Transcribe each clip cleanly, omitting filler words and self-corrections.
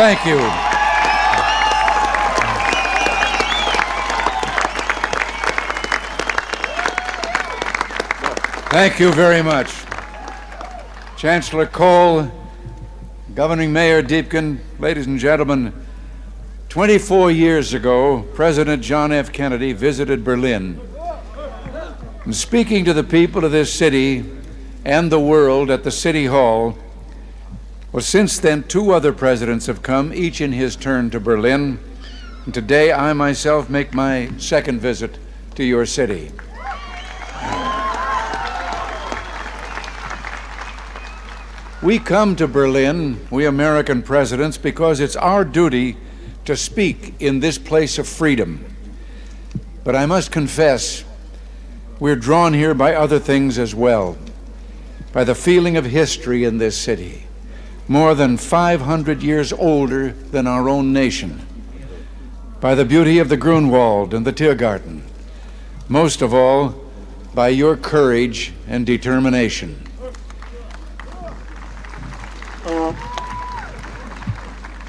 Thank you. Thank you very much. Chancellor Kohl, Governing Mayor Deepkin, ladies and gentlemen, 24 years ago, President John F. Kennedy visited Berlin. And speaking to the people of this city and the world at the City Hall, well, since then, 2 other presidents have come, each in his turn to Berlin. And today, I myself make my 2nd visit to your city. We come to Berlin, we American presidents, because it's our duty to speak in this place of freedom. But I must confess, we're drawn here by other things as well, by the feeling of history in this city, more than 500 years older than our own nation, by the beauty of the Grunwald and the Tiergarten, most of all, by your courage and determination.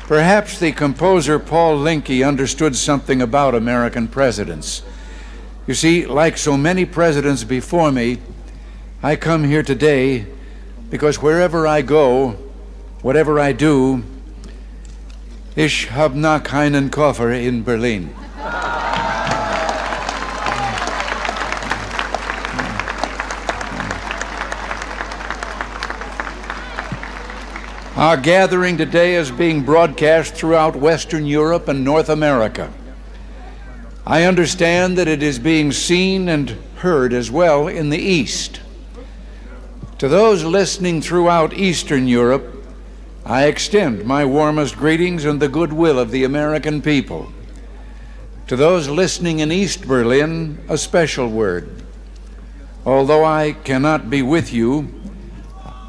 Perhaps the composer Paul Linke understood something about American presidents. You see, like so many presidents before me, I come here today because wherever I go, whatever I do, ich hab noch keinen Koffer in Berlin. Our gathering today is being broadcast throughout Western Europe and North America. I understand that it is being seen and heard as well in the East. To those listening throughout Eastern Europe, I extend my warmest greetings and the goodwill of the American people. To those listening in East Berlin, a special word. Although I cannot be with you,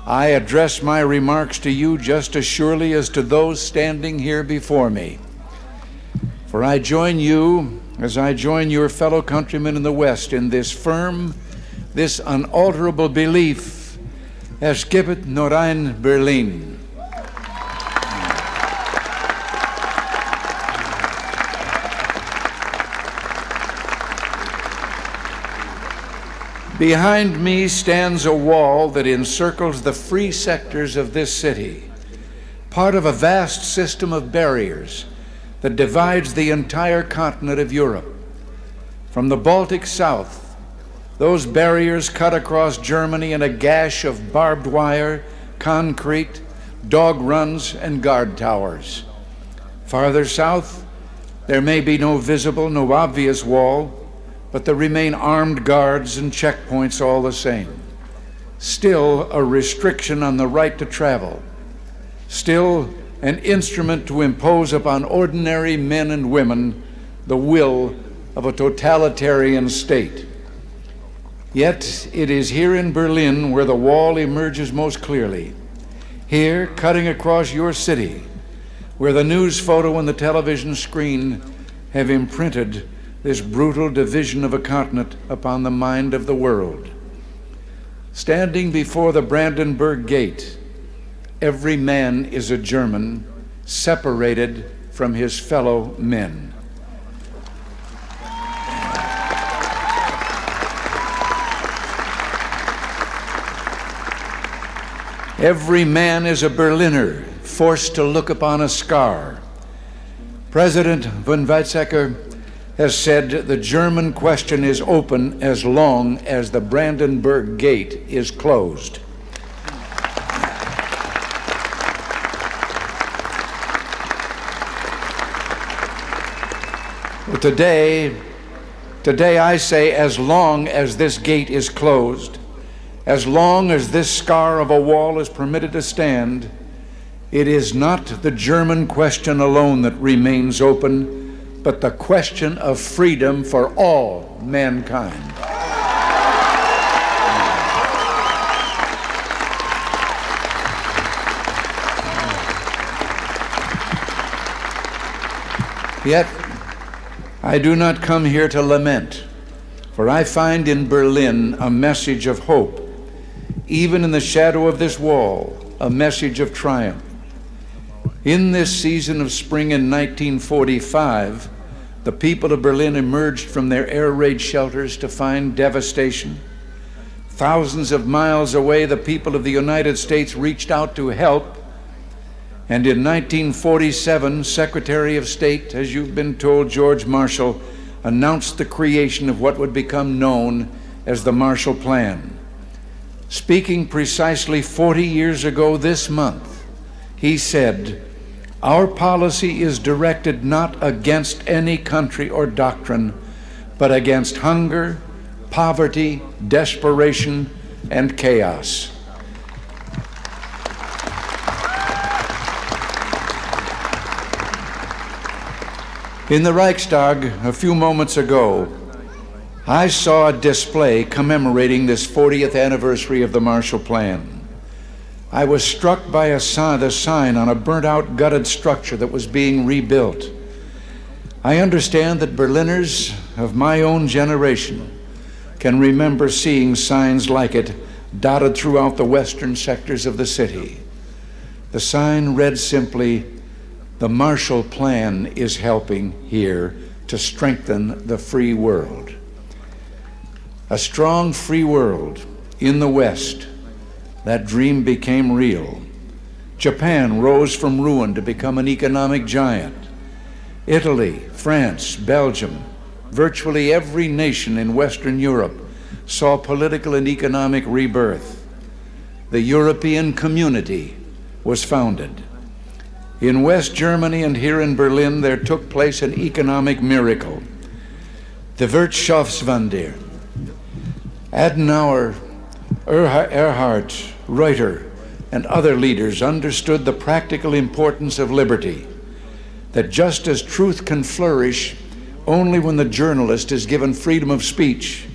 I address my remarks to you just as surely as to those standing here before me. For I join you as I join your fellow countrymen in the West in this firm, this unalterable belief, es gibt nur ein Berlin. Behind me stands a wall that encircles the free sectors of this city, part of a vast system of barriers that divides the entire continent of Europe. From the Baltic south, those barriers cut across Germany in a gash of barbed wire, concrete, dog runs, and guard towers. Farther south, there may be no visible, no obvious wall, but there remain armed guards and checkpoints all the same. Still a restriction on the right to travel. Still an instrument to impose upon ordinary men and women the will of a totalitarian state. Yet it is here in Berlin where the wall emerges most clearly. Here, cutting across your city, where the news photo and the television screen have imprinted this brutal division of a continent upon the mind of the world. Standing before the Brandenburg Gate, every man is a German, separated from his fellow men. Every man is a Berliner, forced to look upon a scar. President von Weizsäcker has said the German question is open as long as the Brandenburg Gate is closed. Well, today I say, as long as this gate is closed, as long as this scar of a wall is permitted to stand, it is not the German question alone that remains open, but the question of freedom for all mankind. Yet, I do not come here to lament, for I find in Berlin a message of hope, even in the shadow of this wall, a message of triumph. In this season of spring in 1945, the people of Berlin emerged from their air raid shelters to find devastation. Thousands of miles away, the people of the United States reached out to help. And in 1947, Secretary of State, as you've been told, George Marshall, announced the creation of what would become known as the Marshall Plan. Speaking precisely 40 years ago this month, he said, "Our policy is directed not against any country or doctrine, but against hunger, poverty, desperation, and chaos." In the Reichstag a few moments ago, I saw a display commemorating this 40th anniversary of the Marshall Plan. I was struck by the sign on a burnt-out, gutted structure that was being rebuilt. I understand that Berliners of my own generation can remember seeing signs like it dotted throughout the western sectors of the city. The sign read simply, "The Marshall Plan is helping here to strengthen the free world." A strong free world in the West, that dream became real. Japan rose from ruin to become an economic giant. Italy, France, Belgium, virtually every nation in Western Europe saw political and economic rebirth. The European Community was founded. In West Germany and here in Berlin, there took place an economic miracle. The Wirtschaftswunder. Adenauer, Erhard, Reuter, and other leaders understood the practical importance of liberty, that just as truth can flourish only when the journalist is given freedom of speech,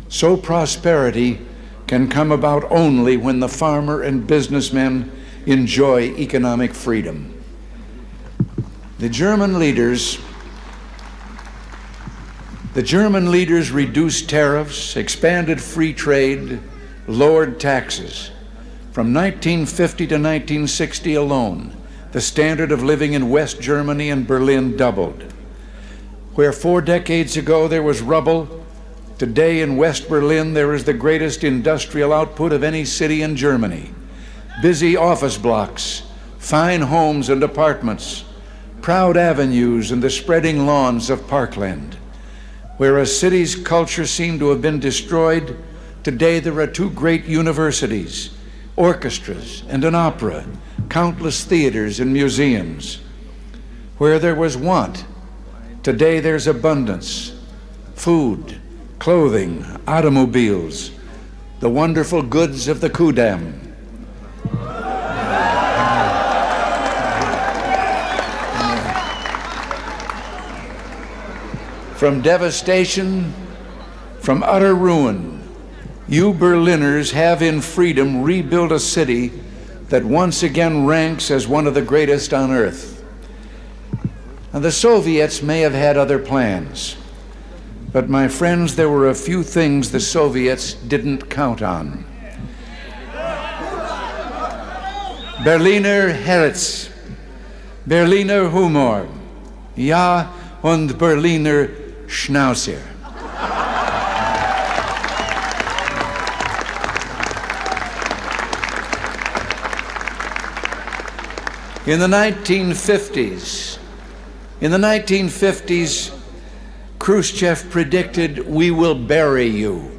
so prosperity can come about only when the farmer and businessman enjoy economic freedom. The German leaders reduced tariffs, expanded free trade, lowered taxes. From 1950 to 1960 alone, the standard of living in West Germany and Berlin doubled. Where 4 decades ago there was rubble, today in West Berlin there is the greatest industrial output of any city in Germany. Busy office blocks, fine homes and apartments, proud avenues and the spreading lawns of parkland. Where a city's culture seemed to have been destroyed, today there are 2 great universities, orchestras and an opera, countless theaters and museums. Where there was want, today there's abundance, food, clothing, automobiles, the wonderful goods of the Kudamm. From devastation, from utter ruin, you Berliners have in freedom rebuilt a city that once again ranks as one of the greatest on earth. And the Soviets may have had other plans, but my friends, there were a few things the Soviets didn't count on. Berliner Herz, Berliner Humor, ja, und Berliner Schnauzer. In the 1950s, Khrushchev predicted, "We will bury you."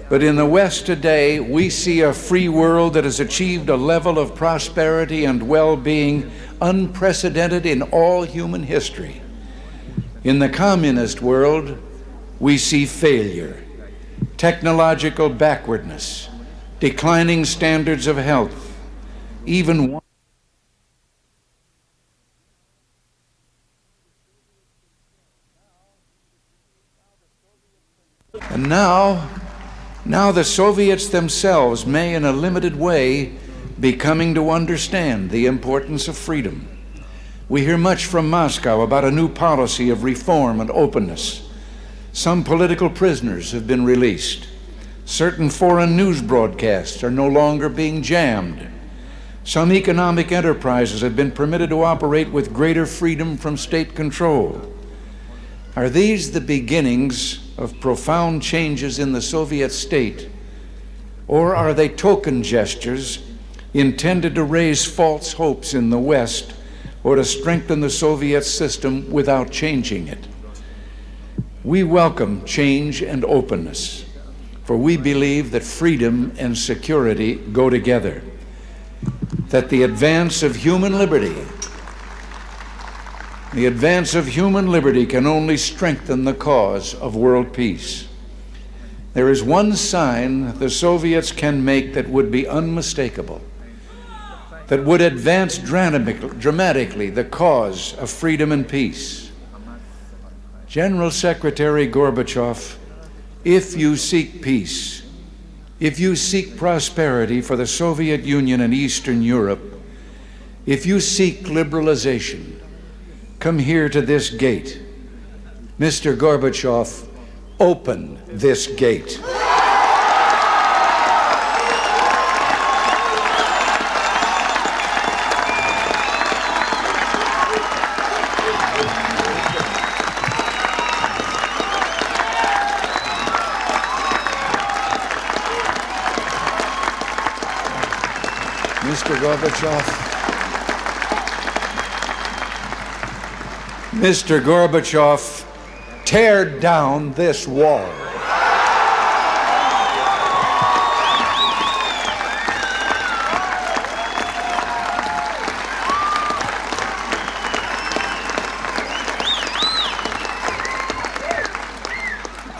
But in the West today, we see a free world that has achieved a level of prosperity and well-being unprecedented in all human history. In the communist world, we see failure, technological backwardness, declining standards of health, even and now the Soviets themselves may, in a limited way, be coming to understand the importance of freedom. We hear much from Moscow about a new policy of reform and openness. Some political prisoners have been released. Certain foreign news broadcasts are no longer being jammed. Some economic enterprises have been permitted to operate with greater freedom from state control. Are these the beginnings of profound changes in the Soviet state, or are they token gestures intended to raise false hopes in the West or to strengthen the Soviet system without changing it? We welcome change and openness, for we believe that freedom and security go together, that the advance of human liberty can only strengthen the cause of world peace. There is one sign the Soviets can make that would be unmistakable, that would advance dramatically the cause of freedom and peace. General Secretary Gorbachev, if you seek peace, if you seek prosperity for the Soviet Union and Eastern Europe, if you seek liberalization, come here to this gate. Mr. Gorbachev, open this gate. Mr. Gorbachev, tear down this wall.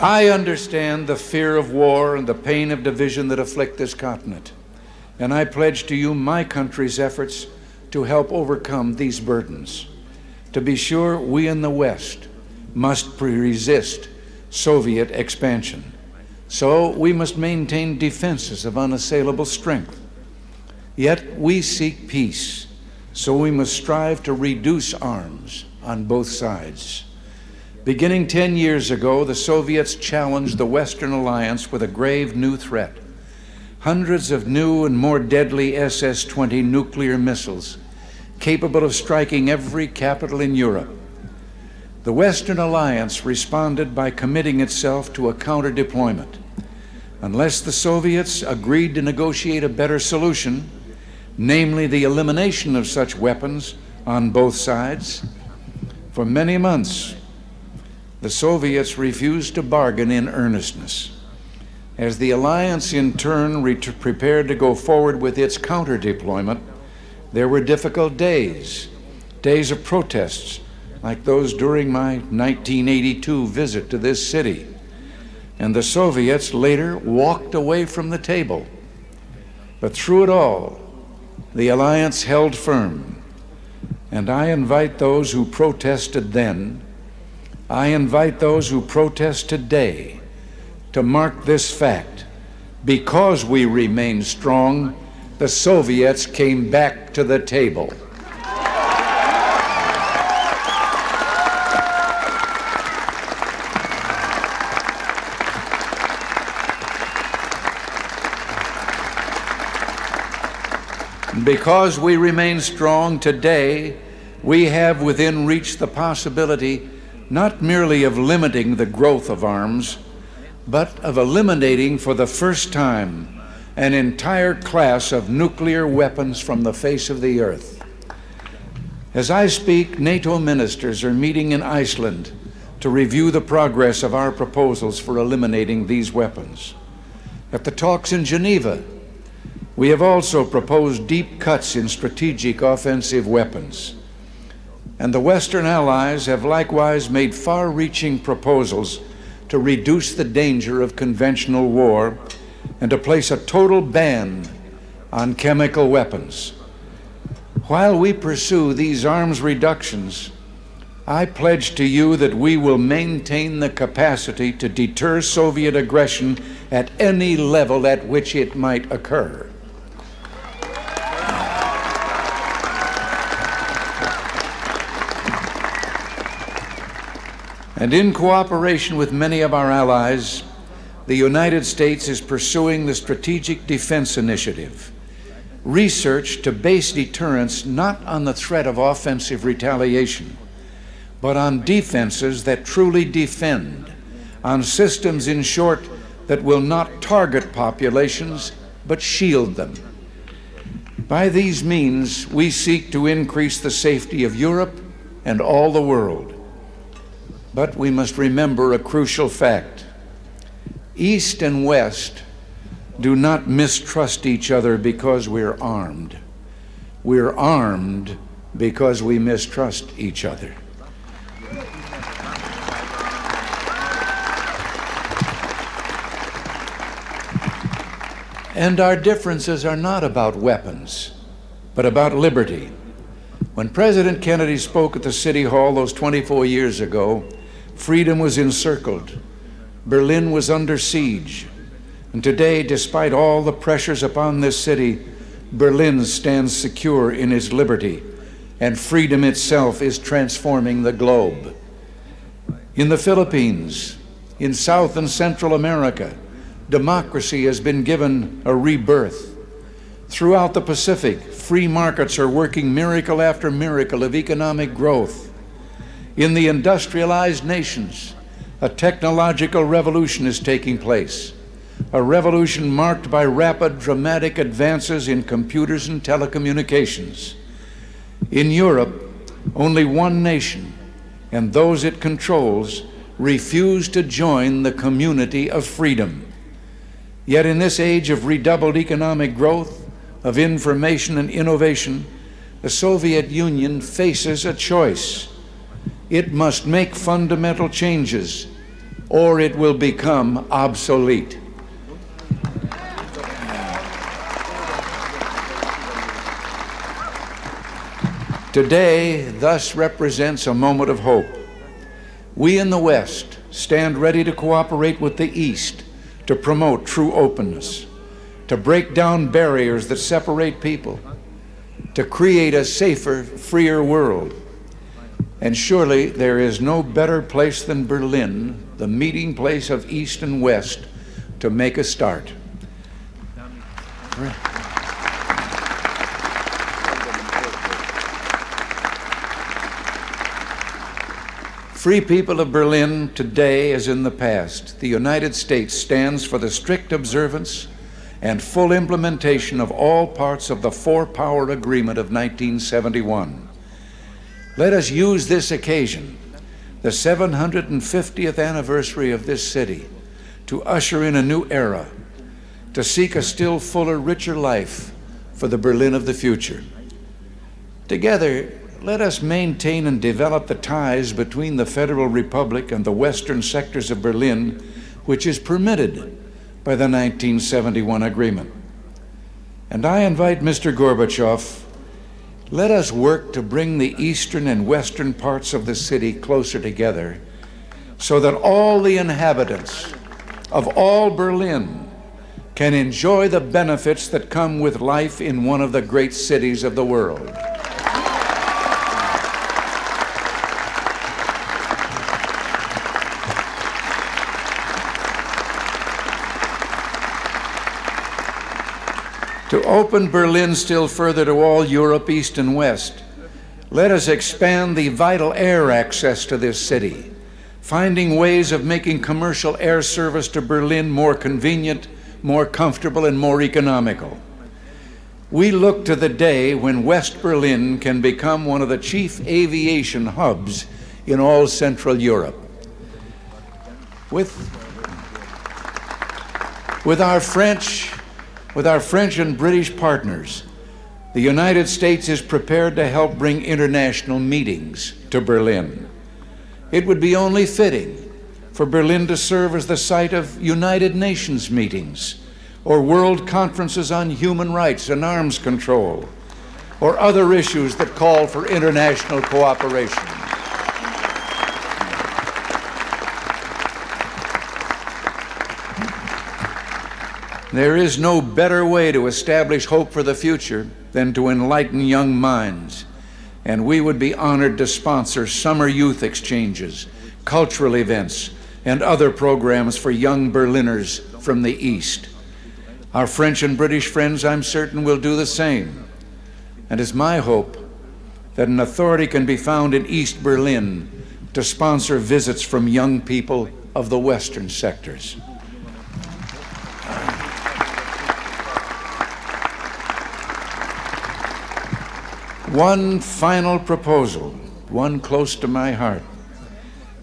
I understand the fear of war and the pain of division that afflict this continent, and I pledge to you my country's efforts to help overcome these burdens. To be sure, we in the West must resist Soviet expansion. So we must maintain defenses of unassailable strength. Yet we seek peace, so we must strive to reduce arms on both sides. Beginning 10 years ago, the Soviets challenged the Western alliance with a grave new threat. Hundreds of new and more deadly SS-20 nuclear missiles, capable of striking every capital in Europe. The Western alliance responded by committing itself to a counter-deployment. Unless the Soviets agreed to negotiate a better solution, namely the elimination of such weapons on both sides, for many months, the Soviets refused to bargain in earnestness. As the alliance in turn prepared to go forward with its counter-deployment, there were difficult days of protests, like those during my 1982 visit to this city. And the Soviets later walked away from the table. But through it all, the alliance held firm. And I invite those who protested then, I invite those who protest today to mark this fact. Because we remain strong, the Soviets came back to the table. Because we remain strong today, we have within reach the possibility not merely of limiting the growth of arms, but of eliminating for the first time an entire class of nuclear weapons from the face of the earth. As I speak, NATO ministers are meeting in Iceland to review the progress of our proposals for eliminating these weapons. At the talks in Geneva, we have also proposed deep cuts in strategic offensive weapons. And the Western allies have likewise made far-reaching proposals to reduce the danger of conventional war and to place a total ban on chemical weapons. While we pursue these arms reductions, I pledge to you that we will maintain the capacity to deter Soviet aggression at any level at which it might occur. And in cooperation with many of our allies, the United States is pursuing the Strategic Defense Initiative. research to base deterrence not on the threat of offensive retaliation, but on defenses that truly defend, on systems, in short, that will not target populations, but shield them. By these means, we seek to increase the safety of Europe and all the world. But we must remember a crucial fact. East and West do not mistrust each other because we're armed. We're armed because we mistrust each other. And our differences are not about weapons, but about liberty. When President Kennedy spoke at the City Hall those 24 years ago, freedom was encircled. Berlin was under siege. And today, despite all the pressures upon this city, Berlin stands secure in its liberty, and freedom itself is transforming the globe. In the Philippines, in South and Central America, democracy has been given a rebirth. Throughout the Pacific, free markets are working miracle after miracle of economic growth. In the industrialized nations, a technological revolution is taking place, a revolution marked by rapid, dramatic advances in computers and telecommunications. In Europe, only one nation, and those it controls, refuse to join the community of freedom. Yet in this age of redoubled economic growth, of information and innovation, the Soviet Union faces a choice. It must make fundamental changes, or it will become obsolete. Today, thus, represents a moment of hope. We in the West stand ready to cooperate with the East to promote true openness, to break down barriers that separate people, to create a safer, freer world. And surely there is no better place than Berlin, the meeting place of East and West, to make a start. Free people of Berlin, today as in the past, the United States stands for the strict observance and full implementation of all parts of the Four-Power Agreement of 1971. Let us use this occasion, the 750th anniversary of this city, to usher in a new era, to seek a still fuller, richer life for the Berlin of the future. Together, let us maintain and develop the ties between the Federal Republic and the western sectors of Berlin, which is permitted by the 1971 agreement. And I invite Mr. Gorbachev, let us work to bring the eastern and western parts of the city closer together so that all the inhabitants of all Berlin can enjoy the benefits that come with life in one of the great cities of the world. To open Berlin still further to all Europe, East and West, let us expand the vital air access to this city, finding ways of making commercial air service to Berlin more convenient, more comfortable, and more economical. We look to the day when West Berlin can become one of the chief aviation hubs in all Central Europe. With our French and British partners, the United States is prepared to help bring international meetings to Berlin. It would be only fitting for Berlin to serve as the site of United Nations meetings, or world conferences on human rights and arms control, or other issues that call for international cooperation. There is no better way to establish hope for the future than to enlighten young minds, and we would be honored to sponsor summer youth exchanges, cultural events, and other programs for young Berliners from the East. Our French and British friends, I'm certain, will do the same. And it's my hope that an authority can be found in East Berlin to sponsor visits from young people of the Western sectors. One final proposal, one close to my heart.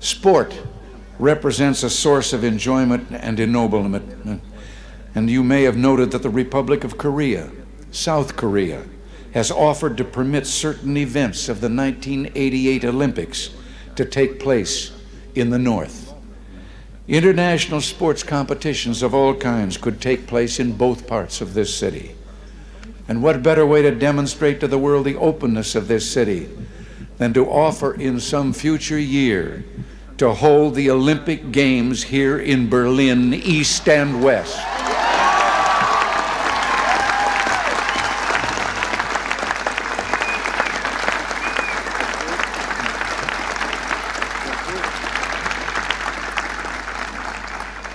Sport represents a source of enjoyment and ennoblement. And you may have noted that the Republic of Korea, South Korea, has offered to permit certain events of the 1988 Olympics to take place in the North. International sports competitions of all kinds could take place in both parts of this city. And what better way to demonstrate to the world the openness of this city than to offer in some future year to hold the Olympic Games here in Berlin, East and West.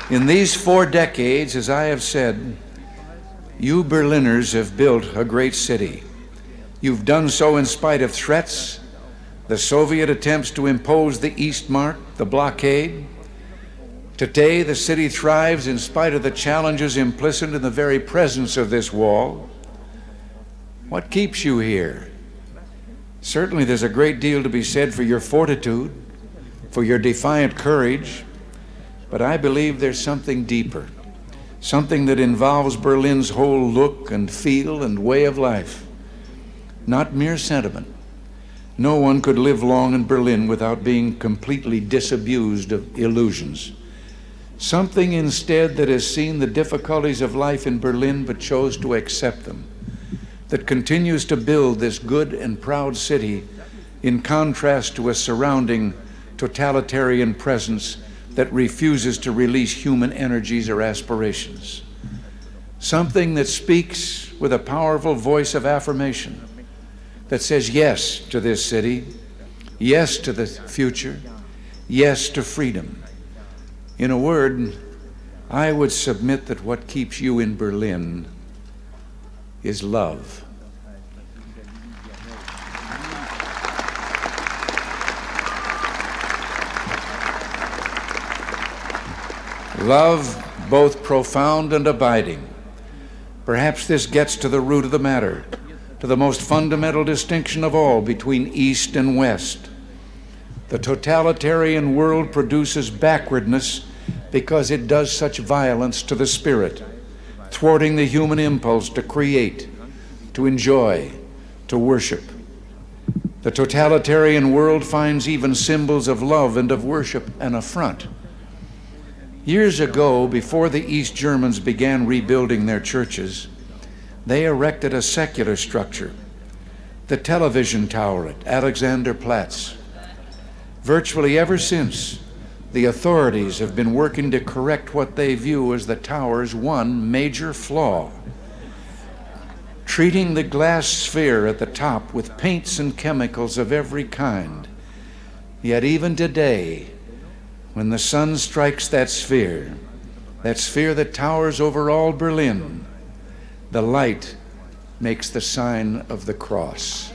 In these 4 decades, as I have said, you Berliners have built a great city. You've done so in spite of threats, the Soviet attempts to impose the Eastmark, the blockade. Today, the city thrives in spite of the challenges implicit in the very presence of this wall. What keeps you here? Certainly there's a great deal to be said for your fortitude, for your defiant courage, but I believe there's something deeper, something that involves Berlin's whole look and feel and way of life, not mere sentiment. No one could live long in Berlin without being completely disabused of illusions. Something instead that has seen the difficulties of life in Berlin but chose to accept them, that continues to build this good and proud city in contrast to a surrounding totalitarian presence that refuses to release human energies or aspirations. Something that speaks with a powerful voice of affirmation, that says yes to this city, yes to the future, yes to freedom. In a word, I would submit that what keeps you in Berlin is love. Love, both profound and abiding. Perhaps this gets to the root of the matter, to the most fundamental distinction of all between East and West. The totalitarian world produces backwardness because it does such violence to the spirit, thwarting the human impulse to create, to enjoy, to worship. The totalitarian world finds even symbols of love and of worship an affront. Years ago, before the East Germans began rebuilding their churches, they erected a secular structure, the television tower at Alexanderplatz. Virtually ever since, the authorities have been working to correct what they view as the tower's one major flaw, treating the glass sphere at the top with paints and chemicals of every kind. Yet even today, when the sun strikes that sphere that towers over all Berlin, the light makes the sign of the cross.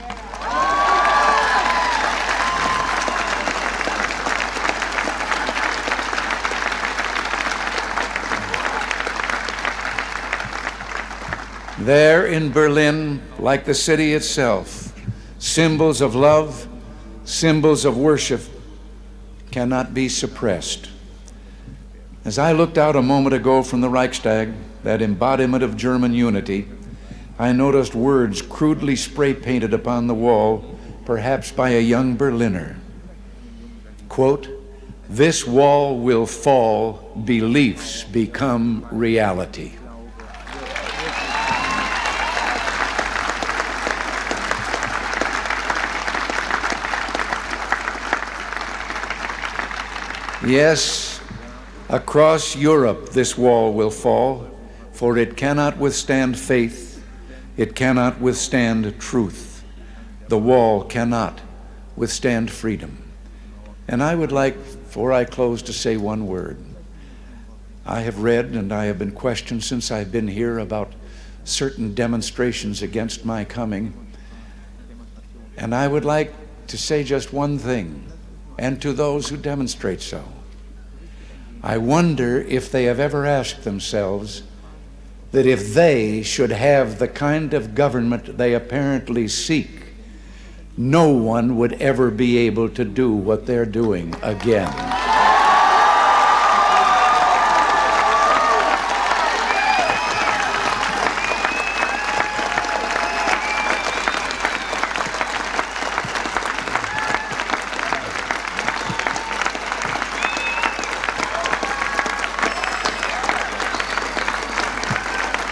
There in Berlin, like the city itself, symbols of love, symbols of worship cannot be suppressed. As I looked out a moment ago from the Reichstag, that embodiment of German unity, I noticed words crudely spray painted upon the wall, perhaps by a young Berliner. Quote, "This wall will fall, beliefs become reality." Yes, across Europe this wall will fall, for it cannot withstand faith, it cannot withstand truth. The wall cannot withstand freedom. And I would like, before I close, to say one word. I have read and I have been questioned since I've been here about certain demonstrations against my coming. And I would like to say just one thing, and to those who demonstrate so. I wonder if they have ever asked themselves that if they should have the kind of government they apparently seek, no one would ever be able to do what they're doing again.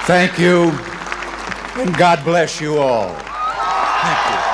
Thank you, and God bless you all. Thank you.